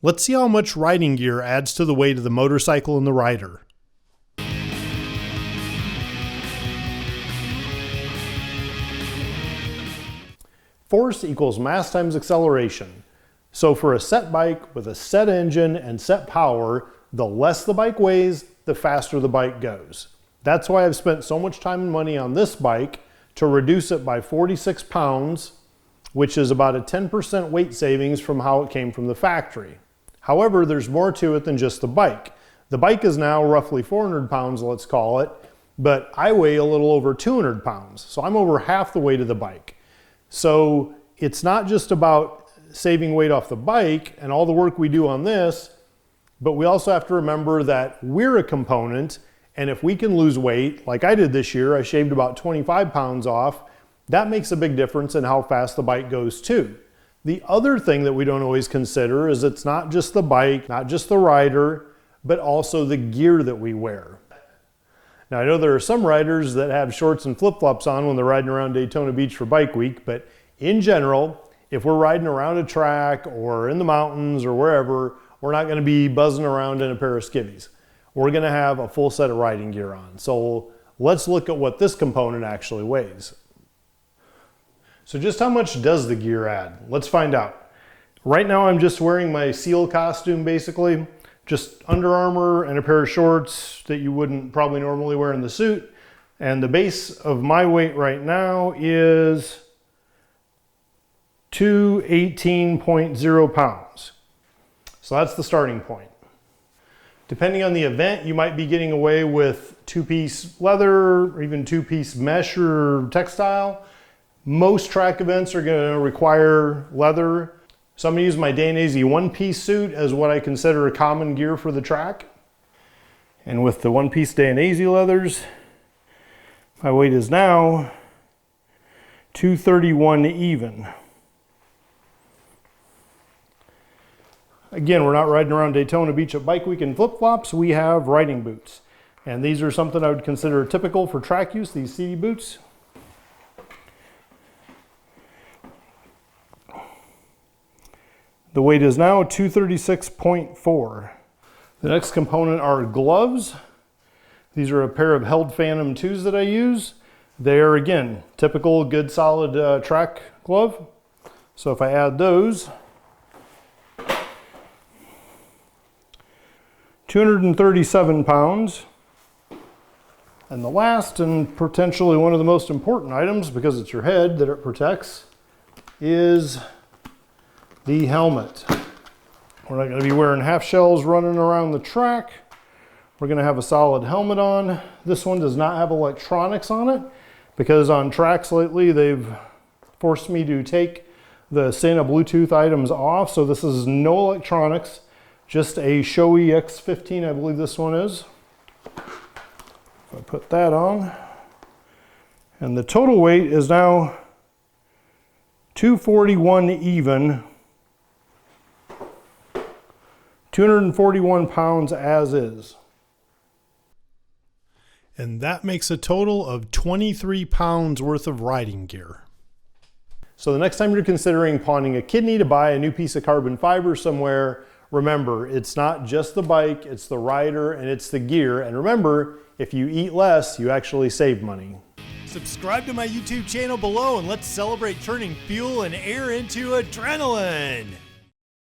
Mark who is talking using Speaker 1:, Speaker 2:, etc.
Speaker 1: Let's see how much riding gear adds to the weight of the motorcycle and the rider. Force equals mass times acceleration. So for a set bike with a set engine and set power, the less the bike weighs, the faster the bike goes. That's why I've spent so much time and money on this bike to reduce it by 46 pounds, which is about a 10% weight savings from how it came from the factory. However, there's more to it than just the bike. The bike is now roughly 400 pounds, let's call it, but I weigh a little over 200 pounds. So I'm over half the weight of the bike. So it's not just about saving weight off the bike and all the work we do on this, but we also have to remember that we're a component, and if we can lose weight, like I did this year, I shaved about 25 pounds off, that makes a big difference in how fast the bike goes too. The other thing that we don't always consider is it's not just the bike, not just the rider, but also the gear that we wear. Now I know there are some riders that have shorts and flip-flops on when they're riding around Daytona Beach for bike week, but in general, if we're riding around a track or in the mountains or wherever, we're not going to be buzzing around in a pair of skivvies. We're going to have a full set of riding gear on. So let's look at what this component actually weighs. So just how much does the gear add? Let's find out. Right now I'm just wearing my SEAL costume basically, just Under Armour and a pair of shorts that you wouldn't probably normally wear in the suit. And the base of my weight right now is 218.0 pounds. So that's the starting point. Depending on the event, you might be getting away with two-piece leather or even two-piece mesh or textile. Most track events are going to require leather. So I'm going to use my Dainese one-piece suit as what I consider a common gear for the track. And with the one-piece Dainese leathers, my weight is now 231 even. Again, we're not riding around Daytona Beach at Bike Week in flip-flops. We have riding boots. And these are something I would consider typical for track use, these CD boots. The weight is now 236.4. The next component are gloves. These are a pair of held Phantom 2s that I use. They are, again, typical good solid track glove. So if I add those, 237 pounds. And the last and potentially one of the most important items, because it's your head that it protects, is the helmet. We're not going to be wearing half shells running around the track. We're going to have a solid helmet on. This one does not have electronics on it because on tracks lately they've forced me to take the Santa Bluetooth items off. So this is no electronics. Just a Shoei X15, I believe this one is. If I put that on, and the total weight is now 241 even, 241 pounds as is. And that makes a total of 23 pounds worth of riding gear. So the next time you're considering pawning a kidney to buy a new piece of carbon fiber somewhere, remember, it's not just the bike, it's the rider, and it's the gear. And remember, if you eat less, you actually save money. Subscribe to my YouTube channel below and let's celebrate turning fuel and air into adrenaline.